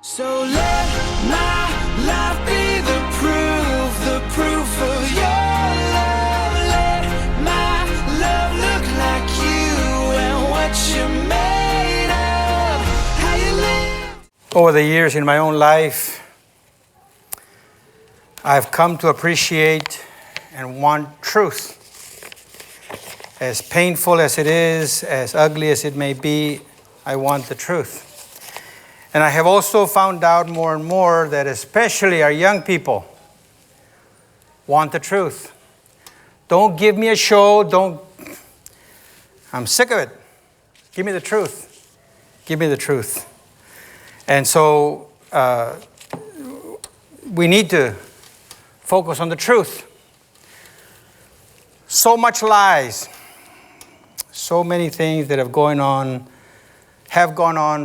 So let my life be the proof of your love. Let my love look like you and what you're made of, how you live. Over the years in my own life, I've come to appreciate and want truth. As painful as it is, as ugly as it may be, I want the truth. And I have also found out more and more that especially our young people want the truth. Don't give me a show, I'm sick of it. Give me the truth. Give me the truth. And so we need to focus on the truth. So much lies. So many things that have gone on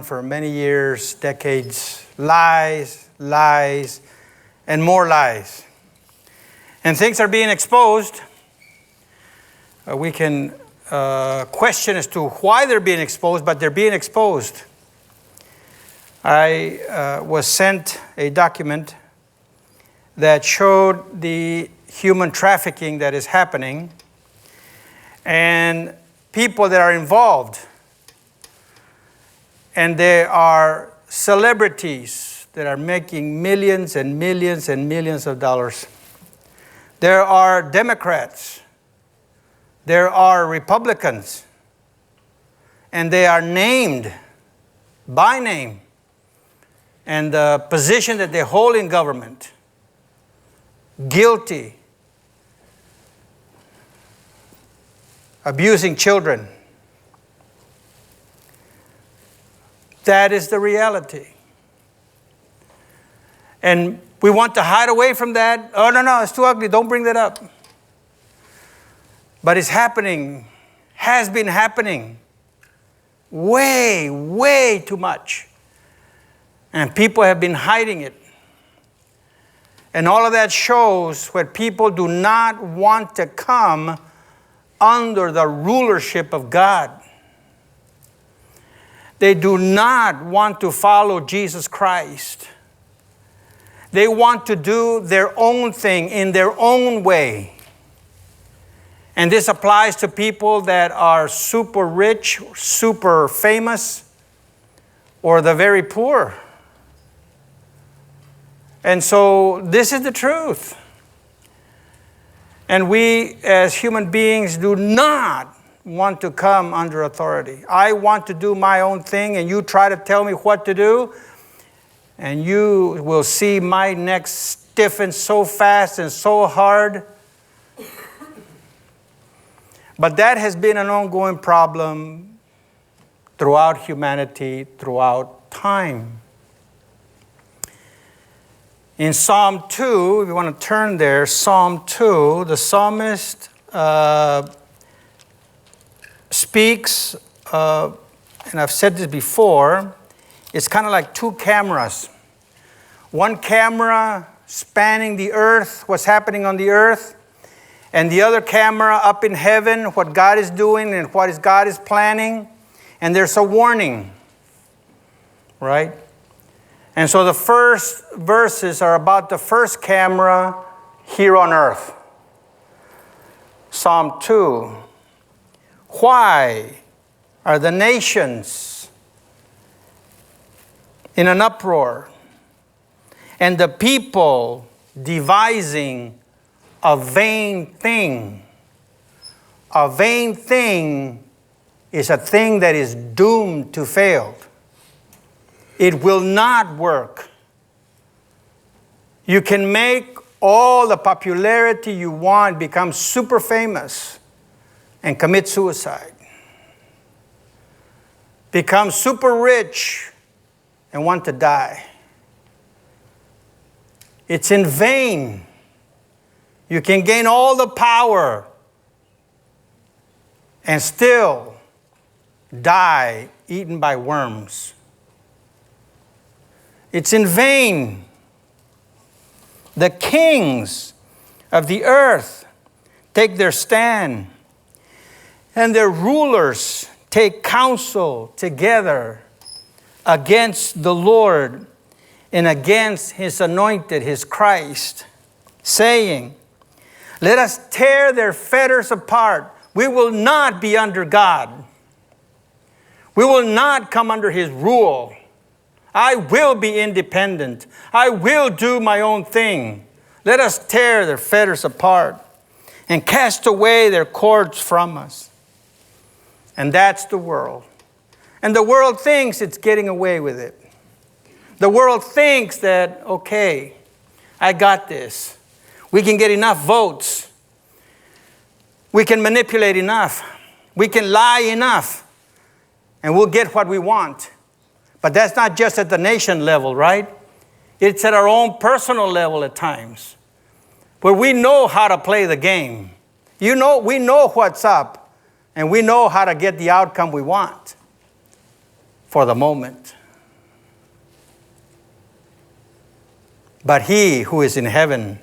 for many years, decades. Lies, and more lies. And things are being exposed. We can question as to why they're being exposed, but they're being exposed. I was sent a document that showed the human trafficking that is happening and people that are involved. And there are celebrities that are making millions and millions and millions of dollars. There are Democrats. There are Republicans. And they are named by name and the position that they hold in government. Guilty. Abusing children. That is the reality. And we want to hide away from that. Oh, no, it's too ugly. Don't bring that up. But it's happening, has been happening way too much. And people have been hiding it. And all of that shows where people do not want to come under the rulership of God. They do not want to follow Jesus Christ. They want to do their own thing in their own way. And this applies to people that are super rich, super famous, or the very poor. And so this is the truth. And we as human beings do not want to come under authority. I want to do my own thing, and you try to tell me what to do, and you will see my neck stiffen so fast and so hard. But that has been an ongoing problem throughout humanity, throughout time. In Psalm 2, if you want to turn there, Psalm 2, the psalmist speaks, and I've said this before, it's kind of like two cameras. One camera spanning the earth, what's happening on the earth, and the other camera up in heaven, what God is doing and what God is planning. And there's a warning, right? And so the first verses are about the first camera here on earth. Psalm 2. Why are the nations in an uproar and the people devising a vain thing? A vain thing is a thing that is doomed to fail. It will not work. You can make all the popularity you want, become super famous, and commit suicide. Become super rich and want to die. It's in vain. You can gain all the power and still die eaten by worms. It's in vain. The kings of the earth take their stand, and their rulers take counsel together against the Lord and against his anointed, his Christ, saying, let us tear their fetters apart. We will not be under God. We will not come under his rule. I will be independent. I will do my own thing. Let us tear their fetters apart and cast away their cords from us. And that's the world. And the world thinks it's getting away with it. The world thinks that, okay, I got this. We can get enough votes. We can manipulate enough. We can lie enough. And we'll get what we want. But that's not just at the nation level, right? It's at our own personal level at times, where we know how to play the game. We know what's up, and we know how to get the outcome we want for the moment. But he who is in heaven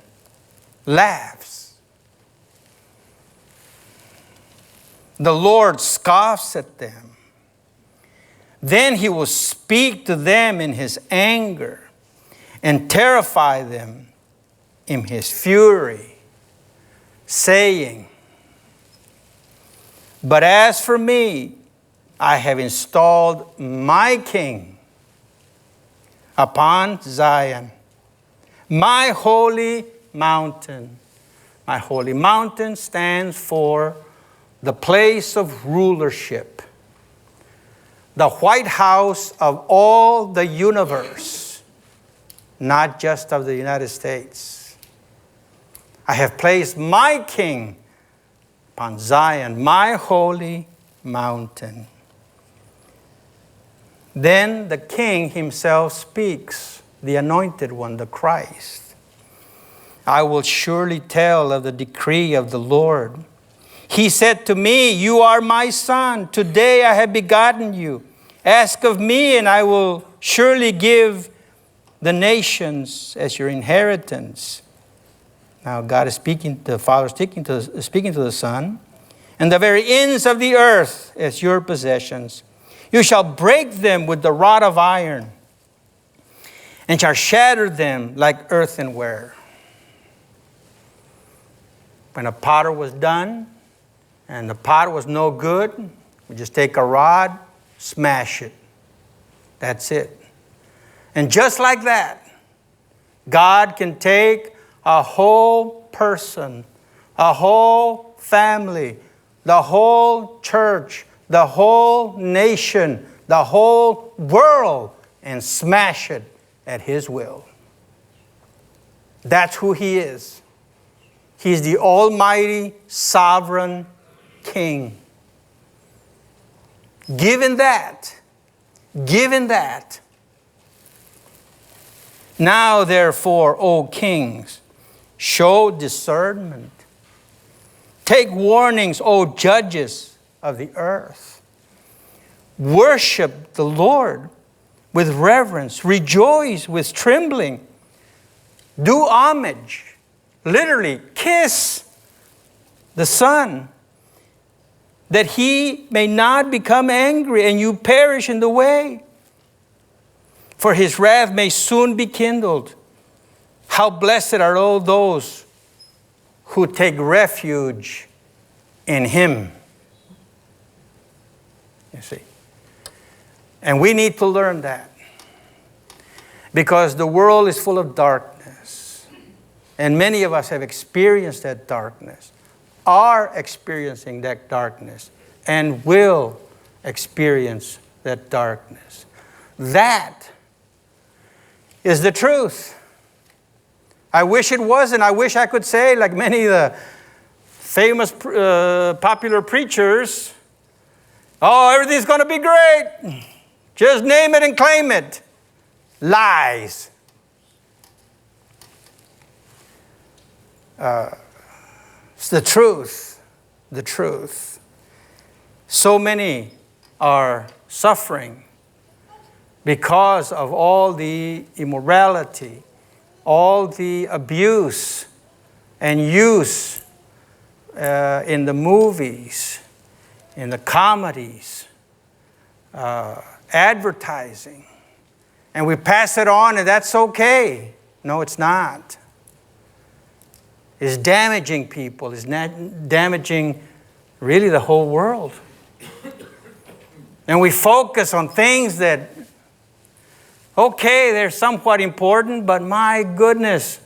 laughs. The Lord scoffs at them. Then he will speak to them in his anger and terrify them in his fury, saying, but as for me, I have installed my king upon Zion, my holy mountain. My holy mountain stands for the place of rulership, the White House of all the universe, not just of the United States. I have placed my king upon Zion, my holy mountain. Then the king himself speaks, the anointed one, the Christ. I will surely tell of the decree of the Lord. He said to me, you are my son. Today I have begotten you. Ask of me, and I will surely give the nations as your inheritance. Now God is speaking, the Father is speaking to the Son. And the very ends of the earth as your possessions. You shall break them with the rod of iron, and shall shatter them like earthenware. When a potter was done, and the pot was no good, we just take a rod, smash it. That's it. And just like that, God can take a whole person, a whole family, the whole church, the whole nation, the whole world, and smash it at his will. That's who he is. He's the almighty, sovereign King. Given that, now therefore, O kings, show discernment. Take warnings, O judges of the earth. Worship the Lord with reverence. Rejoice with trembling. Do homage. Literally, kiss the Son, that he may not become angry and you perish in the way. For his wrath may soon be kindled. How blessed are all those who take refuge in him. You see. And we need to learn that. Because the world is full of darkness. And many of us have experienced that darkness, are experiencing that darkness, and will experience that darkness. That is the truth. I wish it wasn't. I wish I could say, like many of the famous popular preachers, oh, everything's going to be great. Just name it and claim it. Lies. It's the truth. The truth. So many are suffering because of all the immorality, all the abuse and use in the movies, in the comedies, advertising. and we pass it on, and that's okay. No, it's not. It's damaging people. It's damaging really the whole world. And we focus on things that, okay, they're somewhat important, but my goodness.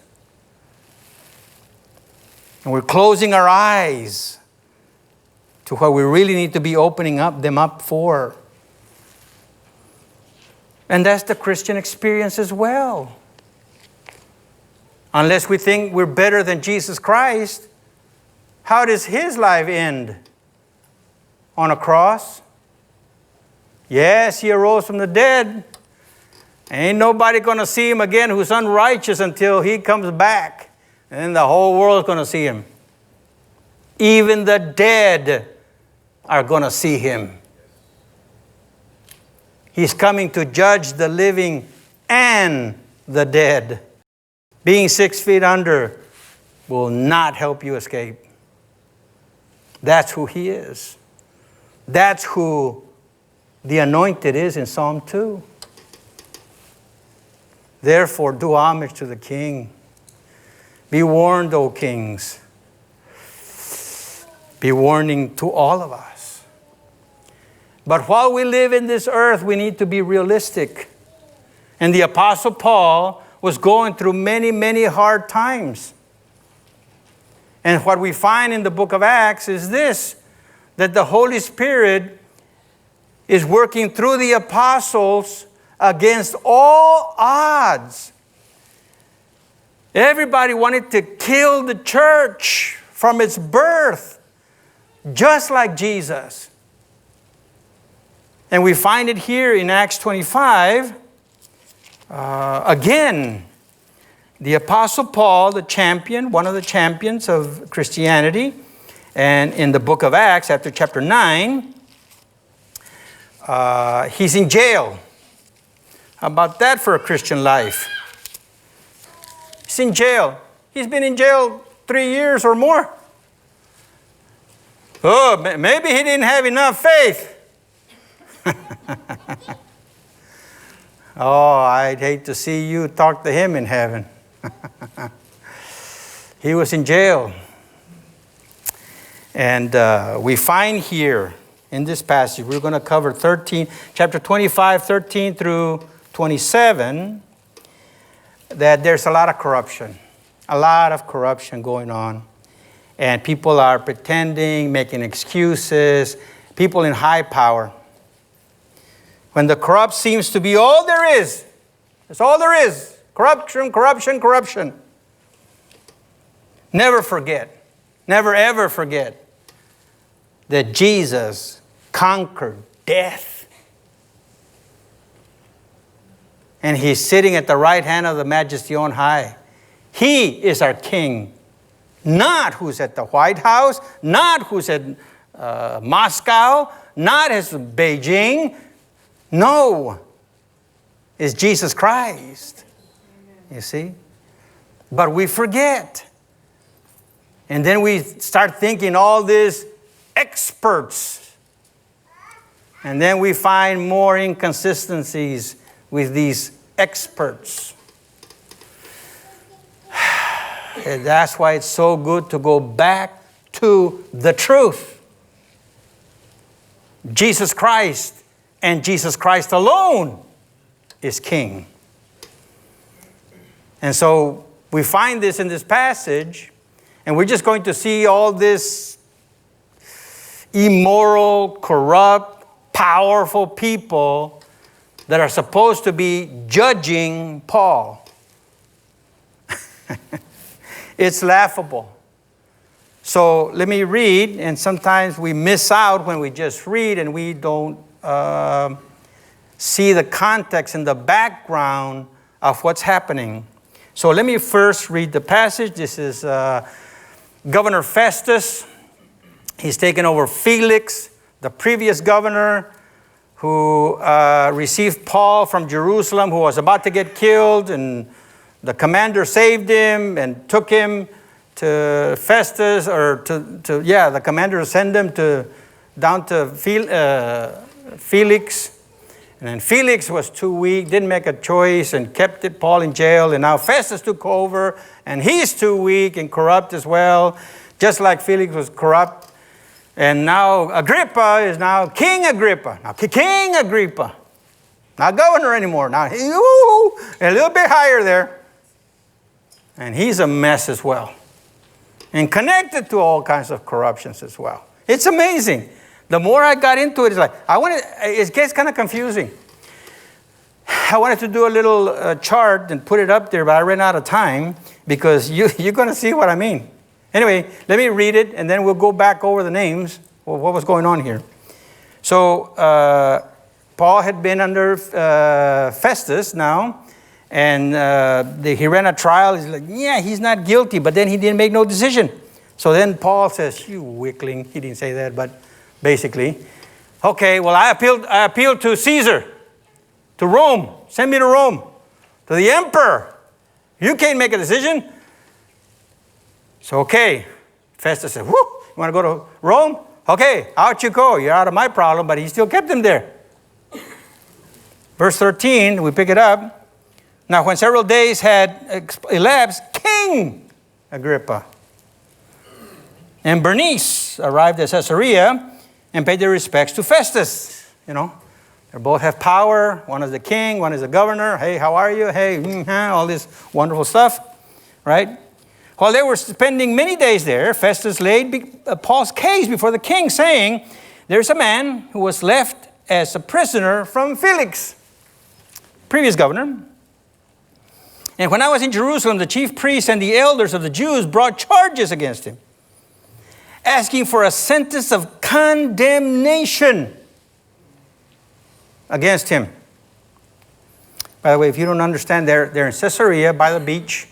And we're closing our eyes to what we really need to be opening them up for. And that's the Christian experience as well. Unless we think we're better than Jesus Christ, how does his life end? On a cross? Yes, he arose from the dead. Ain't nobody going to see him again who's unrighteous until he comes back. And then the whole world's going to see him. Even the dead are going to see him. He's coming to judge the living and the dead. Being 6 feet under will not help you escape. That's who he is. That's who the anointed is in Psalm 2. Therefore, do homage to the King. Be warned, O kings. Be warning to all of us. But while we live in this earth, we need to be realistic. And the Apostle Paul was going through many, many hard times. And what we find in the book of Acts is this, that the Holy Spirit is working through the apostles against all odds. Everybody wanted to kill the church from its birth, just like Jesus. And we find it here in Acts 25. Again, the Apostle Paul, the champion, one of the champions of Christianity, and in the book of Acts, after chapter 9, he's in jail. How about that for a Christian life? He's in jail. He's been in jail 3 years or more. Oh, maybe he didn't have enough faith. Oh, I'd hate to see you talk to him in heaven. He was in jail. And we find here in this passage, we're going to cover chapter 25, 13 through 27, that there's a lot of corruption. A lot of corruption going on. And people are pretending, making excuses, people in high power. When the corrupt seems to be all there is, that's all there is. Corruption, corruption, corruption. Never forget, never ever forget that Jesus conquered death. And he's sitting at the right hand of the Majesty on high. He is our King. Not who's at the White House, not who's at Moscow, not who's in Beijing. No, it's Jesus Christ. You see? But we forget. And then we start thinking all these experts. And then we find more inconsistencies with these experts. And that's why it's so good to go back to the truth. Jesus Christ and Jesus Christ alone is King. And so we find this in this passage, and we're just going to see all this immoral, corrupt, powerful people that are supposed to be judging Paul. It's laughable. So let me read, and sometimes we miss out when we just read and we don't see the context and the background of what's happening. So let me first read the passage. This is Governor Festus. He's taken over Felix, the previous governor, who received Paul from Jerusalem, who was about to get killed, and the commander saved him and took him to Festus, or the commander sent him down to Felix. And then Felix was too weak, didn't make a choice, and kept Paul in jail. And now Festus took over, and he's too weak and corrupt as well, just like Felix was corrupt. And now Agrippa is now King Agrippa. Now King Agrippa. Not governor anymore. Now a little bit higher there. And he's a mess as well. And connected to all kinds of corruptions as well. It's amazing. The more I got into it, it's like, it gets kind of confusing. I wanted to do a little chart and put it up there, but I ran out of time because you're going to see what I mean. Anyway, let me read it, and then we'll go back over the names, what was going on here. So, Paul had been under Festus now, and he ran a trial. He's like, yeah, he's not guilty, but then he didn't make no decision. So then Paul says, you weakling. He didn't say that, but basically, okay, well, I appealed to Caesar, to Rome. Send me to Rome, to the emperor. You can't make a decision. So, okay, Festus said, whoo, you want to go to Rome? Okay, out you go. You're out of my problem, but he still kept him there. Verse 13, we pick it up. Now, when several days had elapsed, King Agrippa and Bernice arrived at Caesarea and paid their respects to Festus. You know, they both have power. One is the king, one is the governor. Hey, how are you? Hey, all this wonderful stuff, right? While they were spending many days there, Festus laid Paul's case before the king, saying, there's a man who was left as a prisoner from Felix, previous governor. And when I was in Jerusalem, the chief priests and the elders of the Jews brought charges against him, asking for a sentence of condemnation against him. By the way, if you don't understand, they're in Caesarea by the beach,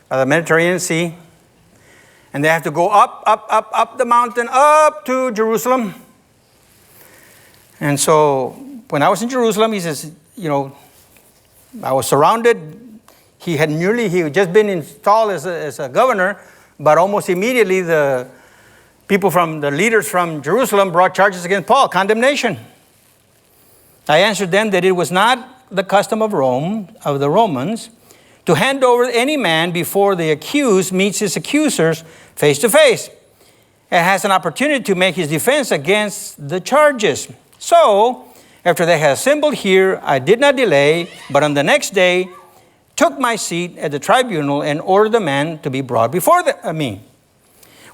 by the Mediterranean Sea, and they have to go up the mountain, up to Jerusalem. And so when I was in Jerusalem, he says, you know, I was surrounded. He had just been installed as a governor, but almost immediately the leaders from Jerusalem brought charges against Paul, condemnation. I answered them that it was not the custom of the Romans, to hand over any man before the accused meets his accusers face to face and has an opportunity to make his defense against the charges. So, after they had assembled here, I did not delay, but on the next day took my seat at the tribunal and ordered the man to be brought before me.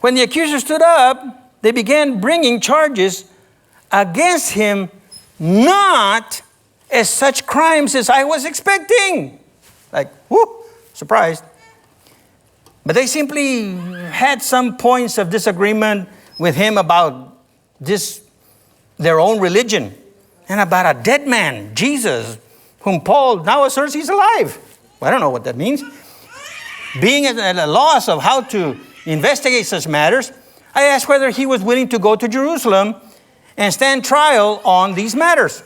When the accusers stood up, they began bringing charges against him, not as such crimes as I was expecting. Like, whoo, surprised. But they simply had some points of disagreement with him about their own religion, and about a dead man, Jesus, whom Paul now asserts he's alive. Well, I don't know what that means. Being at a loss of how to investigate such matters, I asked whether he was willing to go to Jerusalem and stand trial on these matters.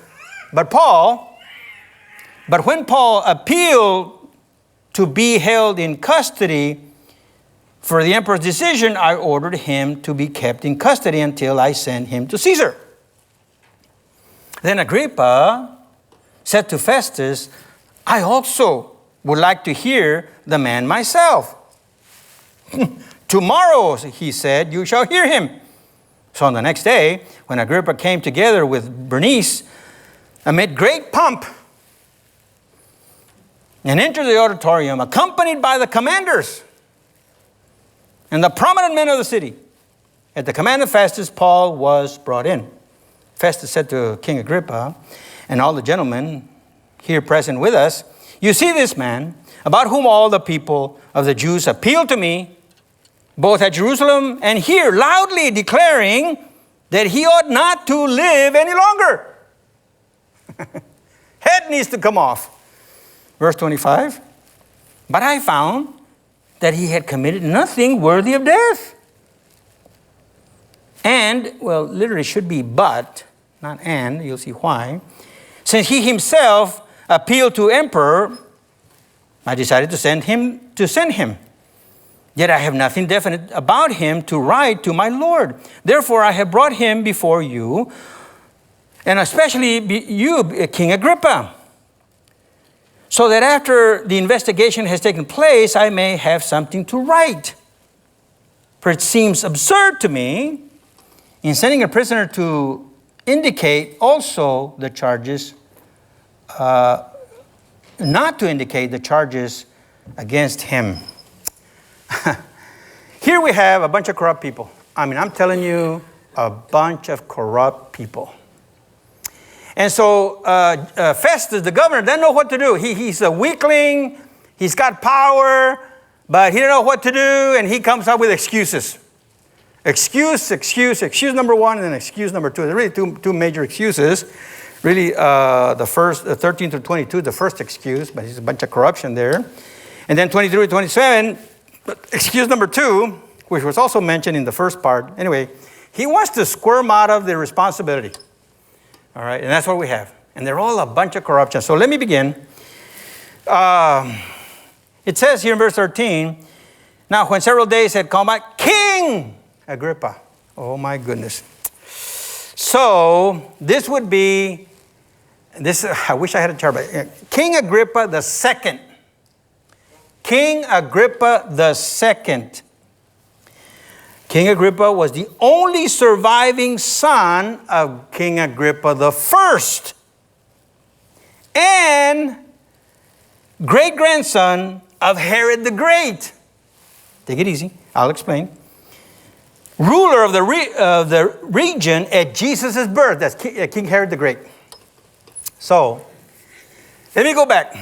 But when Paul appealed to be held in custody for the emperor's decision, I ordered him to be kept in custody until I sent him to Caesar. Then Agrippa said to Festus, I also would like to hear the man myself. Tomorrow, he said, you shall hear him. So on the next day, when Agrippa came together with Bernice, amid great pomp, and entered the auditorium, accompanied by the commanders and the prominent men of the city, at the command of Festus, Paul was brought in. Festus said to King Agrippa and all the gentlemen here present with us, you see this man, about whom all the people of the Jews appealed to me, both at Jerusalem and here, loudly declaring that he ought not to live any longer. Head needs to come off. Verse 25, but I found that he had committed nothing worthy of death. And, well, literally should be but, not and, you'll see why. Since he himself appealed to emperor, I decided to send him. Yet I have nothing definite about him to write to my Lord. Therefore I have brought him before you, and especially you, King Agrippa, so that after the investigation has taken place, I may have something to write. For it seems absurd to me, in sending a prisoner to indicate also the charges, not to indicate the charges against him. Here we have a bunch of corrupt people. I mean, I'm telling you, a bunch of corrupt people. And so Festus, the governor, doesn't know what to do. He's a weakling. He's got power, but he doesn't know what to do, and he comes up with excuses. Excuse number one, and then excuse number two. There are really two major excuses. Really, the first, 13 to 22, the first excuse, but there's a bunch of corruption there. And then 23 to 27, excuse number two, which was also mentioned in the first part. Anyway, he wants to squirm out of the responsibility. All right, and that's what we have. And they're all a bunch of corruption. So let me begin. It says here in verse 13, now when several days had come by, King Agrippa. Oh my goodness. So this would be, I wish I had a chart, but King Agrippa the second. King Agrippa the second. King Agrippa was the only surviving son of King Agrippa the first, and great-grandson of Herod the Great. Take it easy. I'll explain. Ruler of the region at Jesus' birth. That's King Herod the Great. So, let me go back.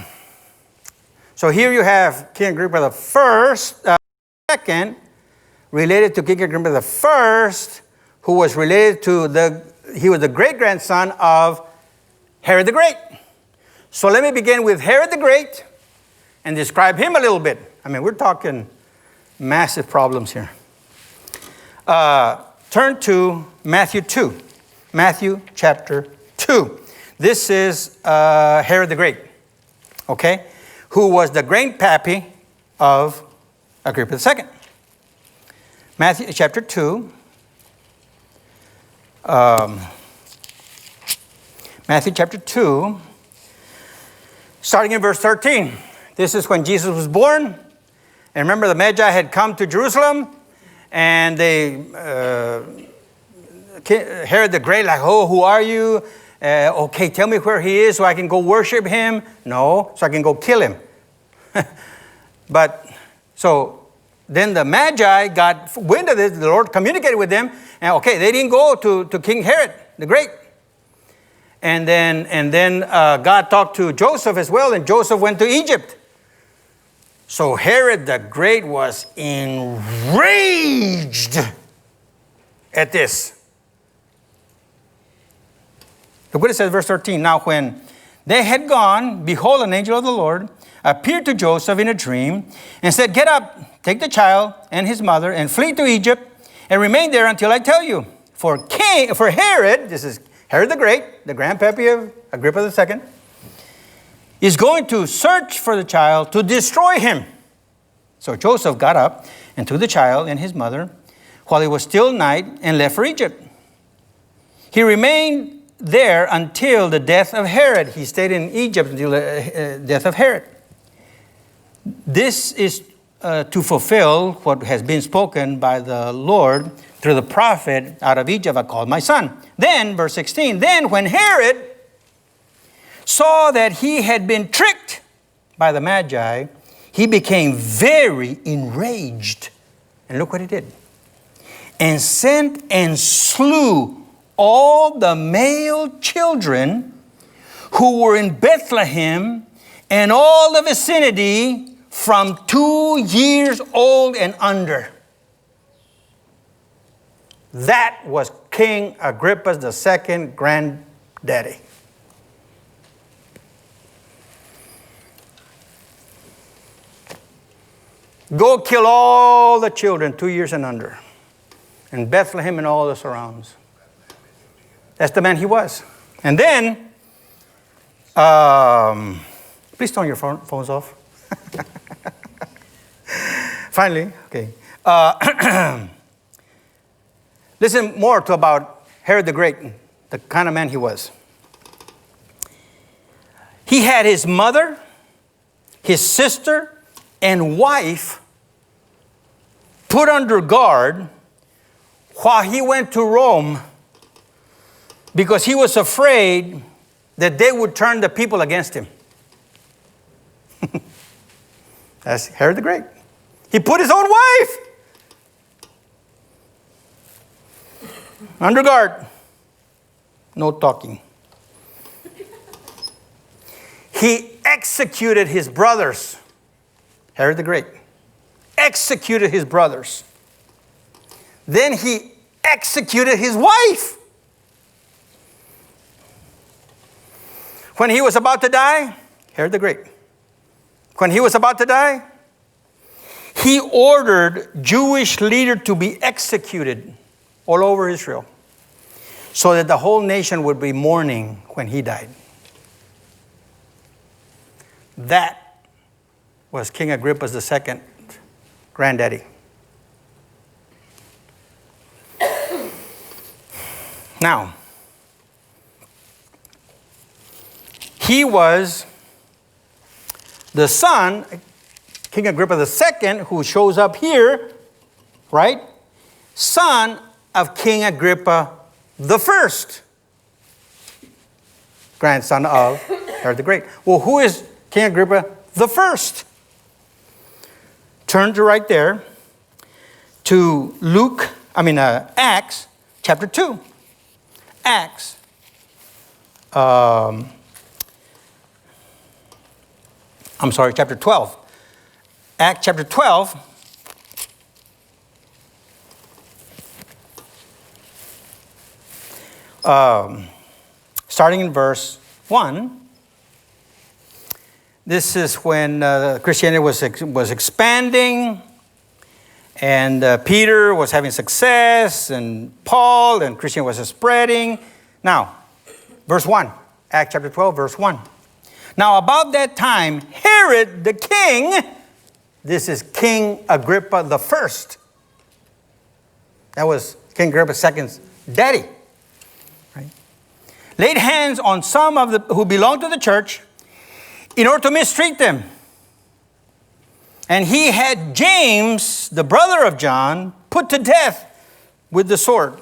So here you have King Agrippa the first, second, related to King Agrippa the first, who was related to he was the great-grandson of Herod the Great. So let me begin with Herod the Great and describe him a little bit. I mean, we're talking massive problems here. Turn to Matthew 2. Matthew chapter 2. This is Herod the Great, okay, who was the grandpappy of Agrippa II. Matthew chapter 2. Matthew chapter 2, starting in verse 13. This is when Jesus was born. And remember, the Magi had come to Jerusalem, and Herod the Great, like, oh, who are you? Okay, tell me where he is so I can go worship him. No, so I can go kill him. But, so then the Magi got wind of this. The Lord communicated with them. And okay, they didn't go to King Herod the Great. And then God talked to Joseph as well, and Joseph went to Egypt. So Herod the Great was enraged at this. Look what it says, verse 13. Now when they had gone, behold, an angel of the Lord appeared to Joseph in a dream and said, get up, take the child and his mother and flee to Egypt and remain there until I tell you. For Herod, this is Herod the Great, the grandpappy of Agrippa II, is going to search for the child to destroy him. So Joseph got up and took the child and his mother while it was still night and left for Egypt. He remained there until the death of Herod. He stayed in Egypt until the death of Herod. This is to fulfill what has been spoken by the Lord through the prophet, out of Egypt I called my son. Then, verse 16, then when Herod saw that he had been tricked by the Magi, he became very enraged. And look what he did. And sent and slew all the male children who were in Bethlehem and all the vicinity from 2 years old and under. That was King Agrippa II granddaddy. Go kill all the children 2 years and under in Bethlehem and all the surrounds. That's the man he was. And then, please turn your phones off. Finally, okay. Listen more to about Herod the Great. the kind of man he was. He had his mother, his sister, and wife put under guard while he went to Rome because he was afraid that they would turn the people against him. That's Herod the Great. He put his own wife under guard. No talking. He executed his brothers. Herod the Great executed his brothers. Then he executed his wife. When he was about to die, Herod the Great. When he was about to die, he ordered Jewish leaders to be executed all over Israel so that the whole nation would be mourning when he died. That was King Agrippa II, granddaddy. Now, he was the son, King Agrippa II, who shows up here, right? Son of King Agrippa I, grandson of Herod the Great. Well, who is King Agrippa I? Turn to right there to Acts chapter 2. Acts. Chapter 12. Acts chapter 12. Starting in verse 1. This is when Christianity was expanding, and Peter was having success, and Paul, and Christianity was spreading. Now, verse 1, Acts chapter 12, verse 1. Now, about that time, Herod the king, this is King Agrippa I. That was King Agrippa II's daddy. Right? Laid hands on some of who belonged to the church in order to mistreat them. And he had James, the brother of John, put to death with the sword.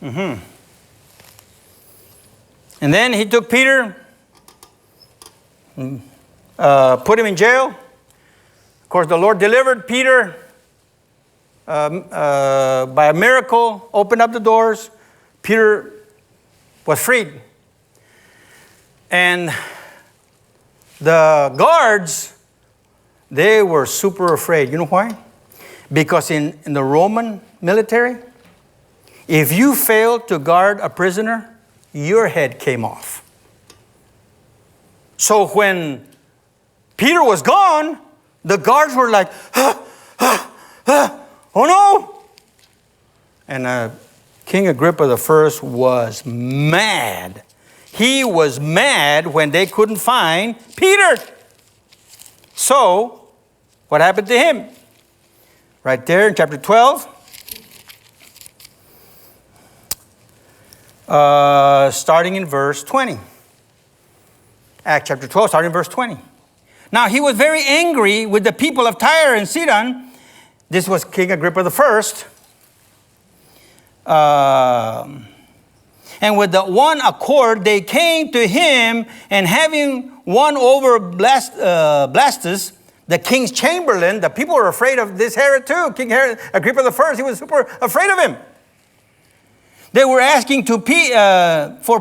And then he took Peter, put him in jail. Of course, the Lord delivered Peter by a miracle, opened up the doors. Peter was freed. And the guards, they were super afraid. You know why? Because in the Roman military, if you failed to guard a prisoner, your head came off. So when Peter was gone, the guards were like, oh no! And King Agrippa I was mad. He was mad when they couldn't find Peter. So, what happened to him? Right there in chapter 12. Starting in verse 20. Acts chapter 12, starting in verse 20. Now, he was very angry with the people of Tyre and Sidon. This was King Agrippa I. And with the one accord, they came to him, and having won over Blastus, the king's chamberlain, the people were afraid of this Herod too. King Herod, Agrippa I, he was super afraid of him. They were asking for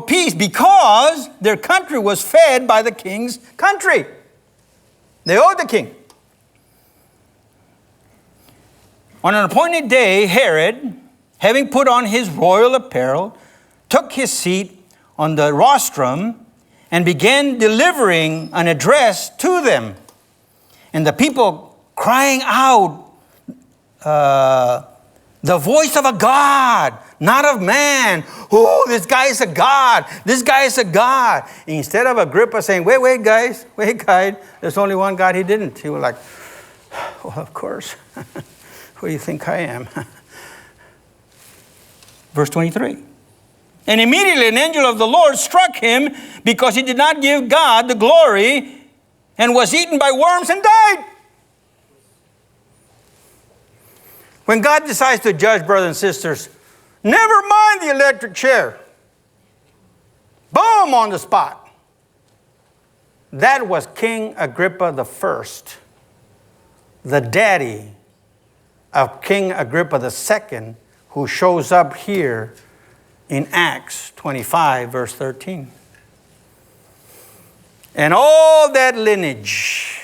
peace because their country was fed by the king's country. They owed the king. On an appointed day, Herod, having put on his royal apparel, took his seat on the rostrum and began delivering an address to them. And the people crying out, the voice of a God, not of man. Oh, this guy is a God. This guy is a God. Instead of Agrippa saying, wait, guys, there's only one God, he didn't. He was like, well, of course. Who do you think I am? Verse 23. And immediately an angel of the Lord struck him because he did not give God the glory and was eaten by worms and died. When God decides to judge, brothers and sisters, never mind the electric chair. Boom, on the spot. That was King Agrippa the First, the daddy of King Agrippa the Second, who shows up here in Acts 25, verse 13. And all that lineage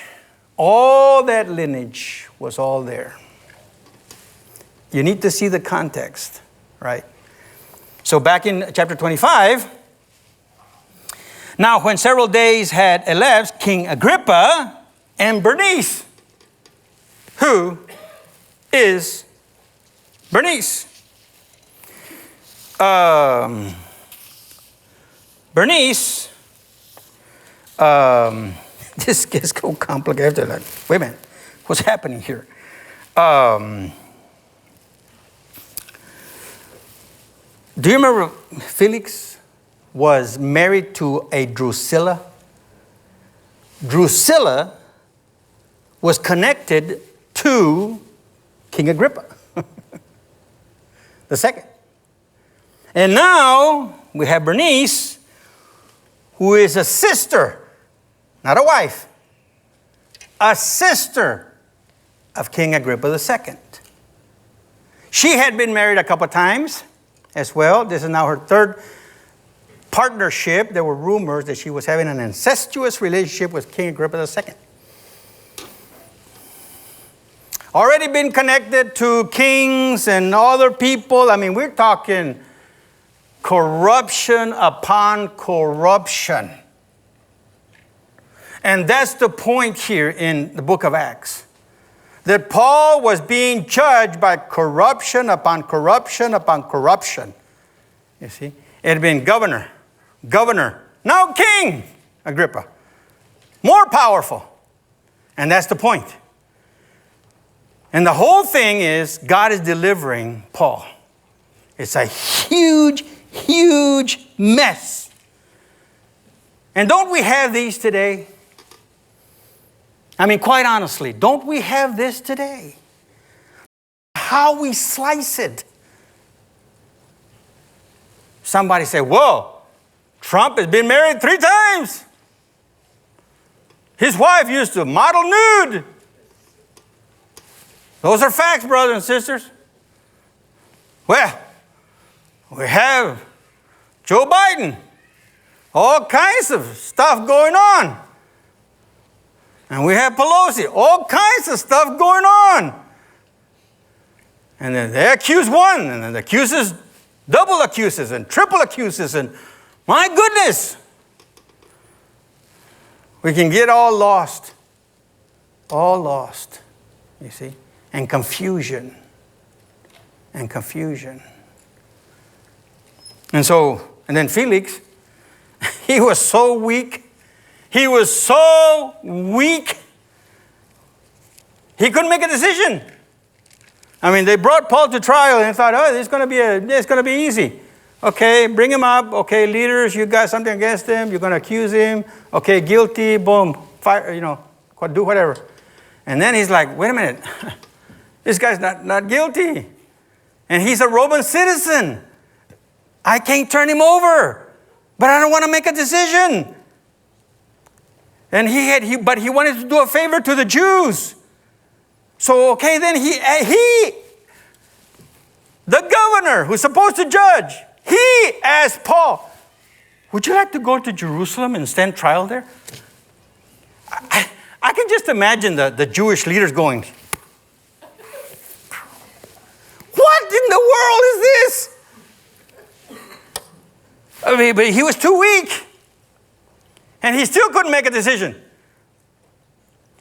was all there. You need to see the context, right? So back in chapter 25, now when several days had elapsed, King Agrippa and Bernice. Who is Bernice? Bernice, this gets so complicated. Like, wait a minute, what's happening here? Do you remember Felix was married to a Drusilla? Drusilla was connected to King Agrippa the second. And now we have Bernice, who is a sister, not a wife, a sister of King Agrippa II. She had been married a couple of times as well. This is now her third partnership. There were rumors that she was having an incestuous relationship with King Agrippa II. Already been connected to kings and other people. I mean, we're talking corruption upon corruption. And that's the point here in the book of Acts. That Paul was being judged by corruption upon corruption upon corruption. You see? It had been governor, now King Agrippa. More powerful. And that's the point. And the whole thing is God is delivering Paul. It's a huge, huge mess. And don't we have these today? I mean, quite honestly, don't we have this today? How we slice it. Somebody say, whoa, Trump has been married 3 times. His wife used to model nude. Those are facts, brothers and sisters. Well, we have Joe Biden. All kinds of stuff going on. And we have Pelosi. All kinds of stuff going on. And then they accuse one, and then the accuses double accuses and triple accuses, and my goodness. We can get all lost, you see, and confusion. And then Felix, he was so weak. He couldn't make a decision. I mean, they brought Paul to trial and thought, oh, it's going to be easy. Okay, bring him up. Okay, leaders, you got something against him. You're going to accuse him. Okay, guilty. Boom. Fire. Do whatever. And then he's like, wait a minute. This guy's not guilty. And he's a Roman citizen. I can't turn him over. But I don't want to make a decision. And but he wanted to do a favor to the Jews. So, okay, then the governor who's supposed to judge, he asked Paul, would you like to go to Jerusalem and stand trial there? I can just imagine the Jewish leaders going, what in the world is this? I mean, but he was too weak. And he still couldn't make a decision.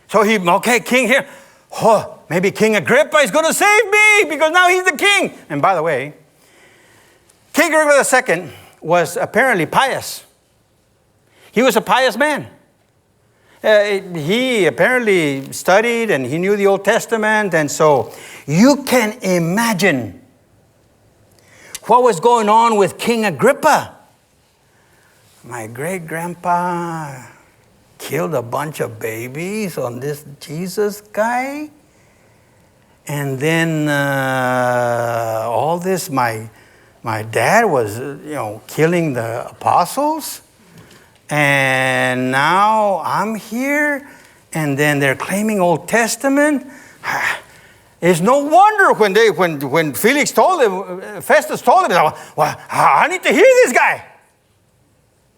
So king here. Oh, maybe King Agrippa is going to save me because now he's the king. And by the way, King Agrippa II was apparently pious. He was a pious man. He apparently studied and he knew the Old Testament. And so you can imagine what was going on with King Agrippa. My great-grandpa killed a bunch of babies on this Jesus guy. And then all this, my dad was, killing the apostles. And now I'm here. And then they're claiming Old Testament. It's no wonder when Felix told him, Festus told him, well, I need to hear this guy.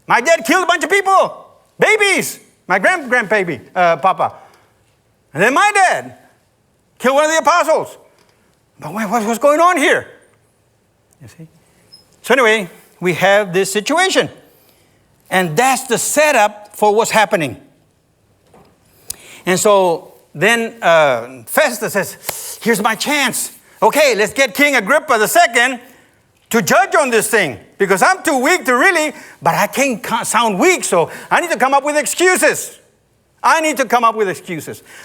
My dad killed a bunch of people, babies, my grandbaby, Papa. And then my dad killed one of the apostles. But what's going on here? You see? So anyway, we have this situation. And that's the setup for what's happening. And so then Festus says, here's my chance. Okay, let's get King Agrippa II to judge on this thing. Because I'm too weak to really, but I can't sound weak, so I need to come up with excuses.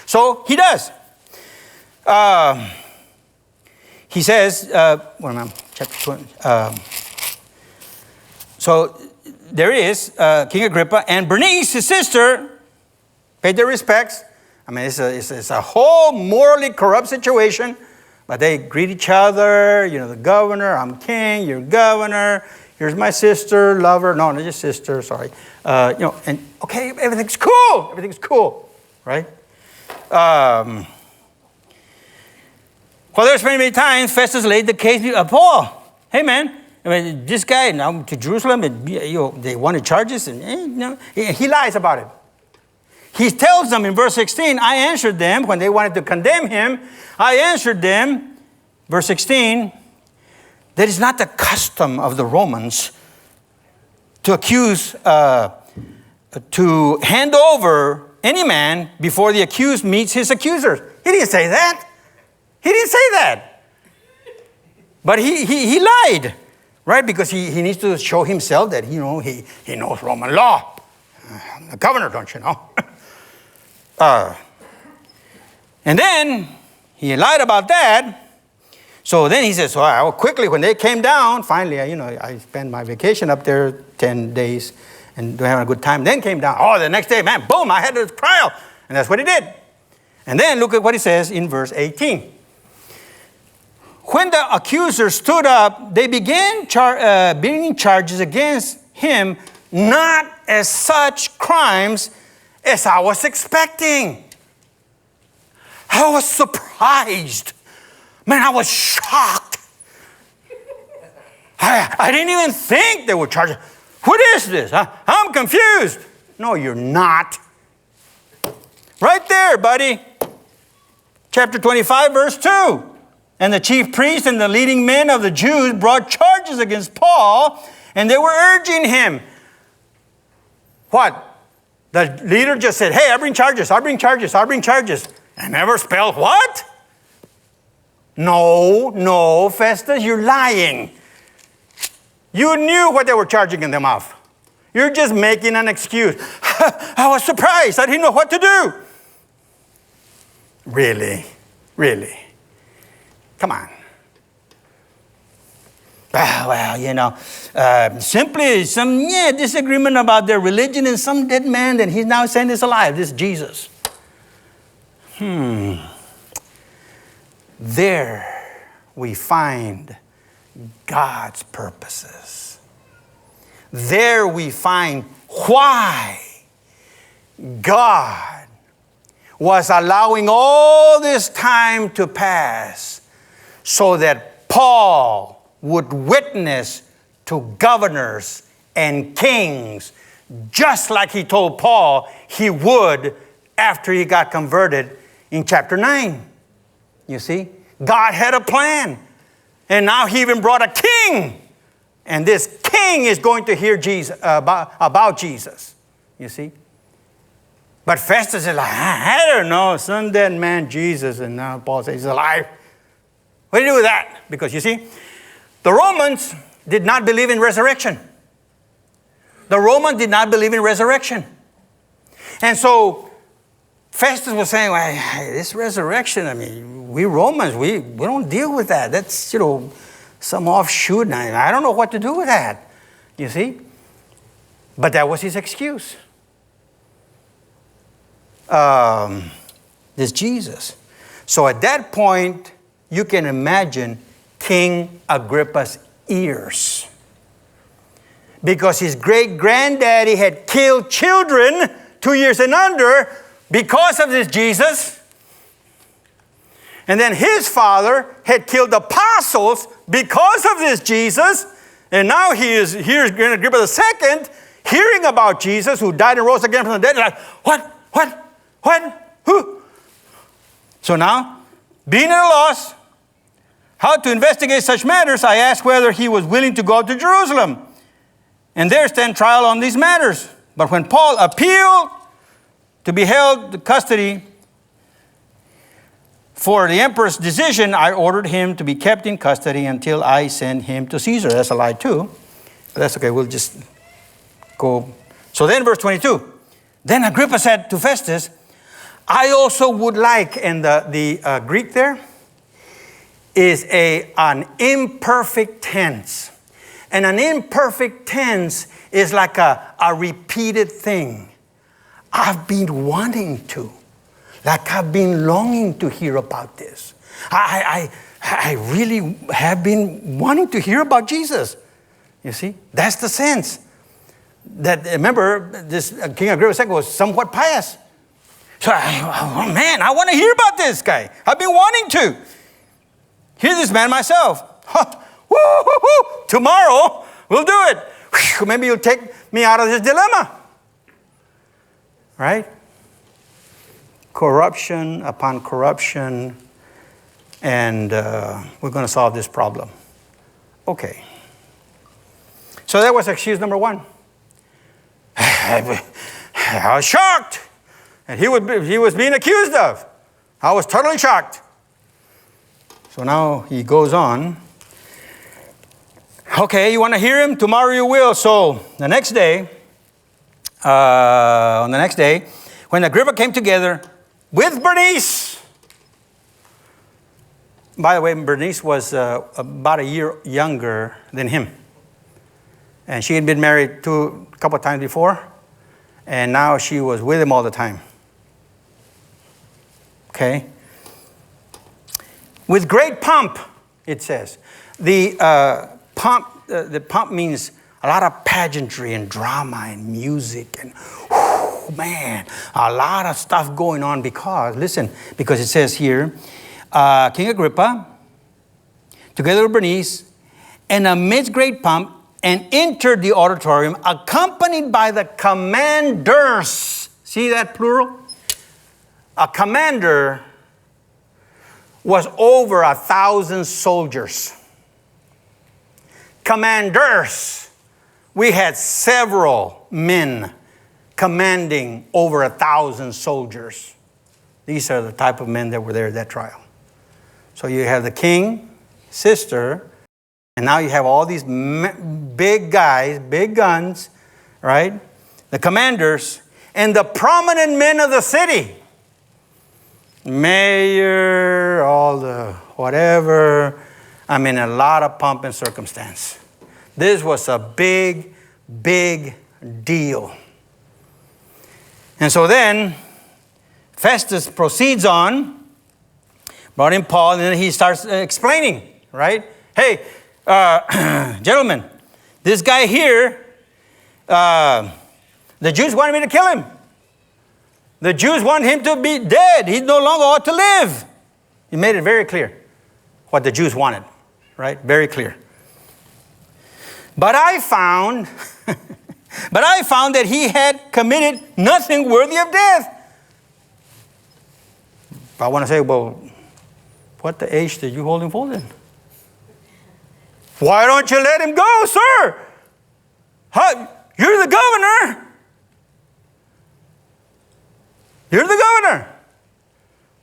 So he does. He says, chapter 20. So there is King Agrippa and Bernice, his sister, paid their respects. I mean, it's a whole morally corrupt situation, but they greet each other. The governor, I'm king, you're governor. Here's my sister, lover. No, not just sister, sorry. And okay, everything's cool, right? Well, there's many times Festus laid the case of Paul. Hey, man, this guy now to Jerusalem, and they wanted charges, and he lies about it. He tells them in verse 16, I answered them when they wanted to condemn him. I answered them, verse 16, that is not the custom of the Romans to accuse, to hand over any man before the accused meets his accusers. He didn't say that. But he lied, right? Because he needs to show himself that, he knows Roman law. I'm the governor, don't you know? And then he lied about that. So then he says, well, quickly, when they came down, finally, I spent my vacation up there 10 days and having a good time. Then came down. Oh, the next day, man, boom, I had a trial. And that's what he did. And then look at what he says in verse 18. When the accusers stood up, they began bringing charges against him, not as such crimes as I was expecting. I was surprised. Man, I was shocked. I didn't even think they would charge. What is this? I'm confused. No, you're not. Right there, buddy. Chapter 25, verse 2. And the chief priests and the leading men of the Jews brought charges against Paul, and they were urging him. What? The leader just said, hey, I bring charges. And never spelled what? No, Festus, you're lying. You knew what they were charging them of. You're just making an excuse. I was surprised. I didn't know what to do. Really? Come on. Simply some disagreement about their religion and some dead man, and he's now saying it's alive, this Jesus. There we find God's purposes. There we find why God was allowing all this time to pass so that Paul would witness to governors and kings, just like he told Paul he would after he got converted in chapter 9. You see, God had a plan. And now he even brought a king. And this king is going to hear Jesus, about Jesus. You see? But Festus is like, I don't know, some dead man, Jesus. And now Paul says he's alive. What do you do with that? Because you see, the Romans did not believe in resurrection. And so Festus was saying, well, this resurrection, we Romans, we don't deal with that. That's, some offshoot. And I don't know what to do with that. You see? But that was his excuse. This Jesus. So at that point, you can imagine King Agrippa's ears. Because his great-granddaddy had killed children 2 years and under because of this Jesus. And then his father had killed apostles because of this Jesus. And now here's King Agrippa II hearing about Jesus who died and rose again from the dead. Like, what? Who? So now, being at a loss how to investigate such matters, I asked whether he was willing to go to Jerusalem and there stand trial on these matters. But when Paul appealed to be held in custody for the emperor's decision, I ordered him to be kept in custody until I send him to Caesar. That's a lie too. But that's okay. We'll just go. So then verse 22. Then Agrippa said to Festus, I also would like, and the Greek there is an imperfect tense. And an imperfect tense is like a repeated thing. I've been wanting to. Like I've been longing to hear about this. I really have been wanting to hear about Jesus. You see, that's the sense. That remember, this King Agrippa II was somewhat pious. So, I want to hear about this guy. I've been wanting to hear this man myself. Tomorrow we'll do it. Maybe you'll take me out of this dilemma. Right? Corruption upon corruption, and we're going to solve this problem. Okay. So that was excuse number one. I was shocked. And he was being accused of. I was totally shocked. So now he goes on. Okay, you want to hear him? Tomorrow you will. So the next day, when Agrippa came together with Bernice. By the way, Bernice was about a year younger than him. And she had been married a couple of times before. And now she was with him all the time. Okay? With great pomp, it says. The pomp means a lot of pageantry and drama and music and a lot of stuff going on because it says here, King Agrippa, together with Bernice, and amidst great pomp, and entered the auditorium accompanied by the commanders. See that plural? A commander was over 1,000 soldiers. Commanders, we had several men commanding over 1,000 soldiers. These are the type of men that were there at that trial. So you have the king, sister, and now you have all these big guys, big guns, right? The commanders and the prominent men of the city. Mayor, all the whatever. I mean, a lot of pomp and circumstance. This was a big, big deal. And so then, Festus proceeds on, brought in Paul, and then he starts explaining, right? Hey, gentlemen, this guy here, the Jews wanted me to kill him. The Jews want him to be dead. He no longer ought to live. He made it very clear what the Jews wanted, right? Very clear. But I found that he had committed nothing worthy of death. I want to say, well, what the H did you hold him for then? Why don't you let him go, sir? You're the governor. You're the governor.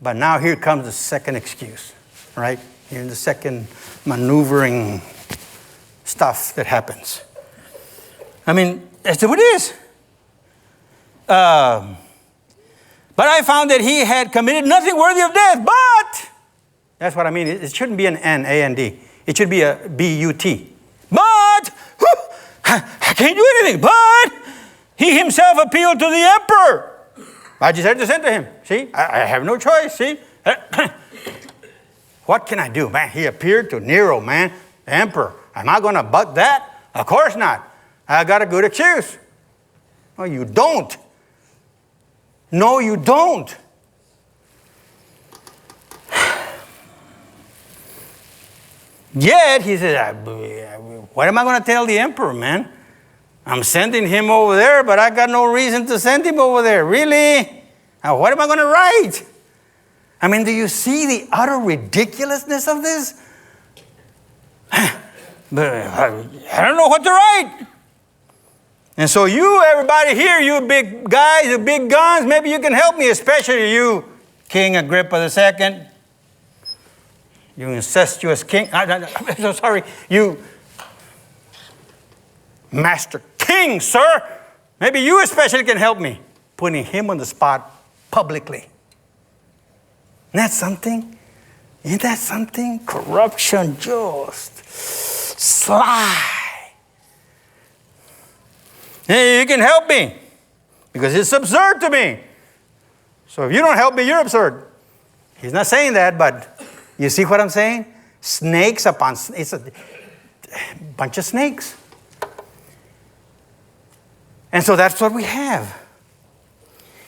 But now here comes the second excuse, right? Here's the second maneuvering stuff that happens. I mean, that's what it is. But I found that he had committed nothing worthy of death. But, that's what I mean. It shouldn't be an N, A, and D. It should be a B-U-T. But, I can't do anything. But, he himself appealed to the emperor. I just had to send to him. See, I have no choice, see. What can I do, man? He appeared to Nero, man, the emperor. Am I going to butt that? Of course not. I got a good excuse. No, you don't. No, you don't. Yet, he said, what am I going to tell the emperor, man? I'm sending him over there, but I got no reason to send him over there. Really? Now, what am I going to write? I mean, do you see the utter ridiculousness of this? But I don't know what to write. And so you, everybody here, you big guys, you big guns, maybe you can help me, especially you, King Agrippa II. You incestuous king. I'm so sorry. You Master King, sir. Maybe you especially can help me. Putting him on the spot publicly. Isn't that something? Isn't that something? Corruption, just sly. Hey, you can help me because it's absurd to me. So if you don't help me, you're absurd. He's not saying that, but you see what I'm saying? Snakes upon, it's a bunch of snakes. And so that's what we have.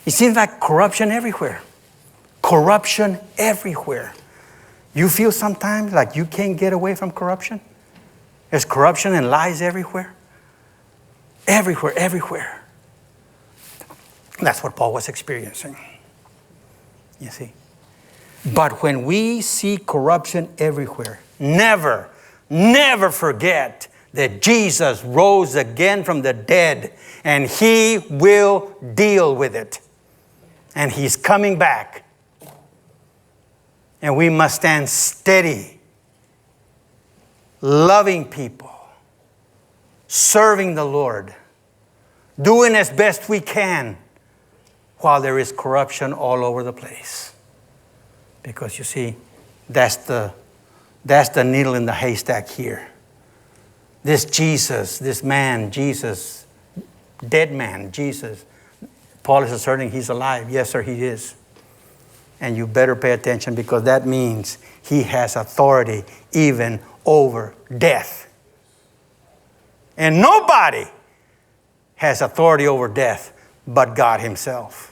It seems like corruption everywhere. Corruption everywhere. You feel sometimes like you can't get away from corruption? There's corruption and lies everywhere. Everywhere, everywhere. That's what Paul was experiencing. You see? But when we see corruption everywhere, never, never forget that Jesus rose again from the dead and he will deal with it. And he's coming back. And we must stand steady, loving people, serving the Lord, doing as best we can while there is corruption all over the place. Because you see, that's the needle in the haystack here. This Jesus, this man, Jesus, dead man, Jesus, Paul is asserting he's alive. Yes, sir, he is. And you better pay attention because that means he has authority even over death. And nobody has authority over death but God himself.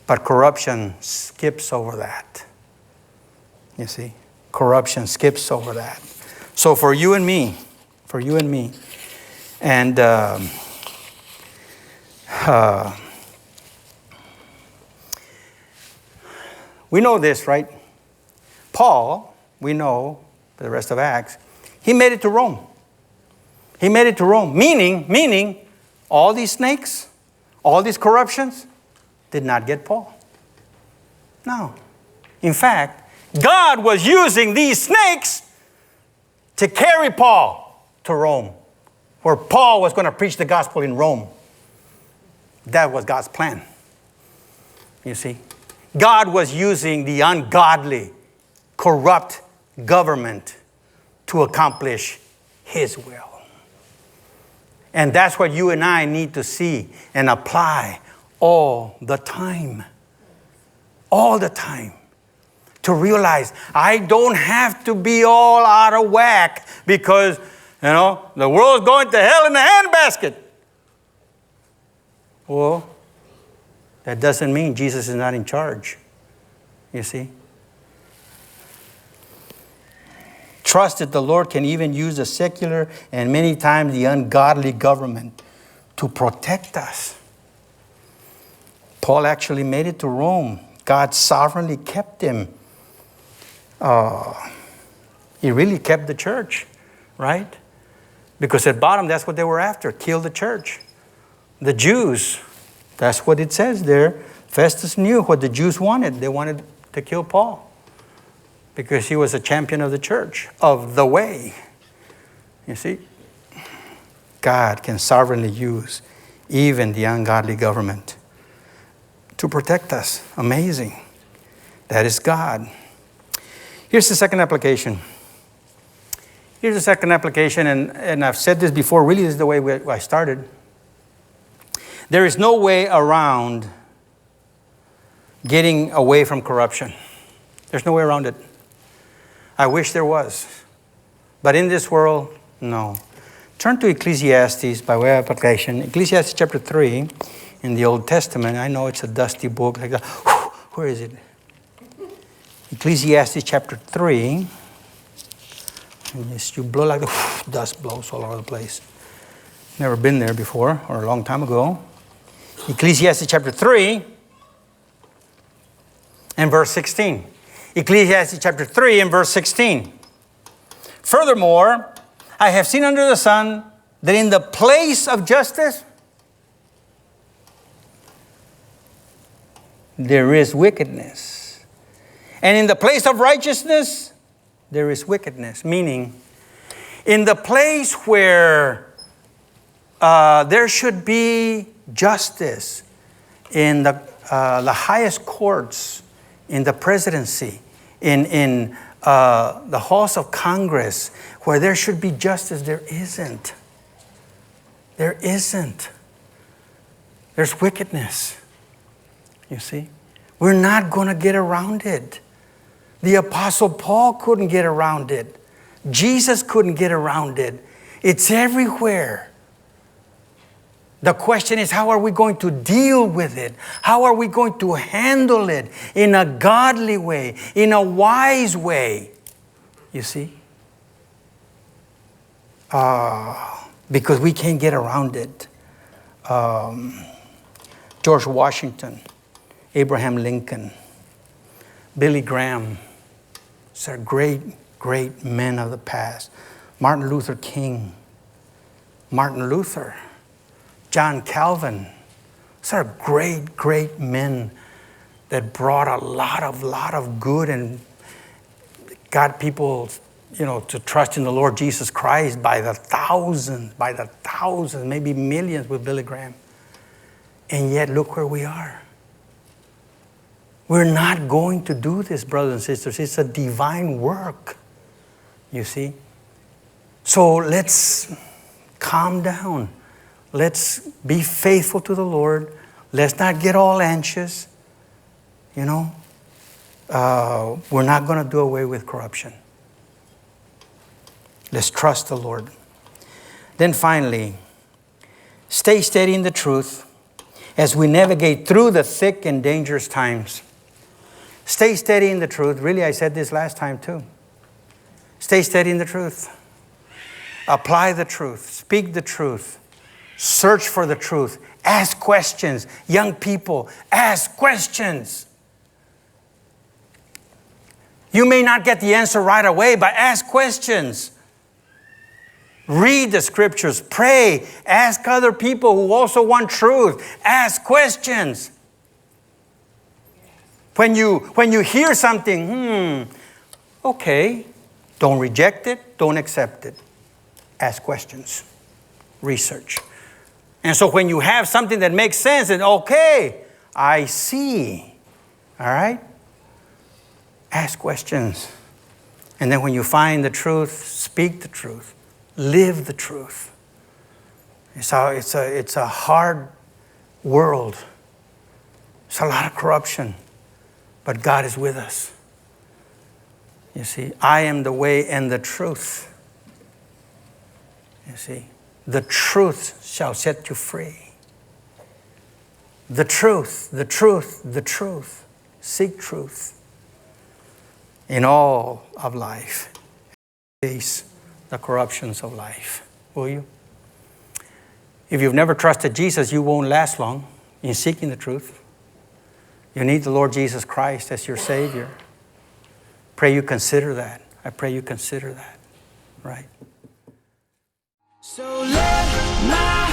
But corruption skips over that. You see, corruption skips over that. So for you and me, and we know this, right? Paul, we know, the rest of Acts, he made it to Rome. He made it to Rome, meaning all these snakes, all these corruptions did not get Paul. No. In fact, God was using these snakes to carry Paul to Rome, where Paul was going to preach the gospel in Rome. That was God's plan. You see, God was using the ungodly, corrupt government to accomplish his will. And that's what you and I need to see and apply all the time. All the time. To realize I don't have to be all out of whack because, the world's going to hell in a handbasket. Well, that doesn't mean Jesus is not in charge. You see? Trust that the Lord can even use the secular and many times the ungodly government to protect us. Paul actually made it to Rome. God sovereignly kept him. He really kept the church, right? Because at bottom, that's what they were after, kill the church. The Jews, that's what it says there. Festus knew what the Jews wanted. They wanted to kill Paul because he was a champion of the church, of the way. You see, God can sovereignly use even the ungodly government to protect us. Amazing. That is God. Here's the second application. Here's the second application, and I've said this before. Really, this is the way I started. There is no way around getting away from corruption. There's no way around it. I wish there was. But in this world, no. Turn to Ecclesiastes by way of application. Ecclesiastes chapter 3 in the Old Testament. I know it's a dusty book. Like that. Where is it? Ecclesiastes chapter 3. And yes, you blow like the dust blows all over the place. Never been there before, or a long time ago. Ecclesiastes chapter 3 and verse 16. Ecclesiastes chapter 3 and verse 16. Furthermore, I have seen under the sun that in the place of justice there is wickedness. And in the place of righteousness there is wickedness. Meaning, in the place where there should be justice, in the highest courts, in the presidency, in the halls of Congress, where there should be justice, there isn't. There isn't. There's wickedness. You see? We're not going to get around it. The Apostle Paul couldn't get around it. Jesus couldn't get around it. It's everywhere. The question is, how are we going to deal with it? How are we going to handle it in a godly way, in a wise way? You see? Because we can't get around it. George Washington, Abraham Lincoln, Billy Graham, these are great, great men of the past. Martin Luther King, Martin Luther, John Calvin. These are great, great men that brought a lot of good and got people, to trust in the Lord Jesus Christ by the thousands, maybe millions with Billy Graham. And yet, look where we are. We're not going to do this, brothers and sisters. It's a divine work, you see. So let's calm down. Let's be faithful to the Lord. Let's not get all anxious. We're not going to do away with corruption. Let's trust the Lord. Then finally, stay steady in the truth as we navigate through the thick and dangerous times. Stay steady in the truth. Really, I said this last time too. Stay steady in the truth. Apply the truth. Speak the truth. Search for the truth. Ask questions. Young people, ask questions. You may not get the answer right away, but ask questions. Read the scriptures. Pray. Ask other people who also want truth. Ask questions. When you hear something, okay, don't reject it, don't accept it. Ask questions. Research. And so when you have something that makes sense, and okay, I see. All right? Ask questions. And then when you find the truth, speak the truth. Live the truth. It's a hard world. It's a lot of corruption. But God is with us. You see, I am the way and the truth. You see, the truth shall set you free. The truth, the truth, the truth. Seek truth in all of life. Face the corruptions of life. Will you? If you've never trusted Jesus, you won't last long in seeking the truth. You need the Lord Jesus Christ as your Savior. Pray you consider that. I pray you consider that. Right? So let my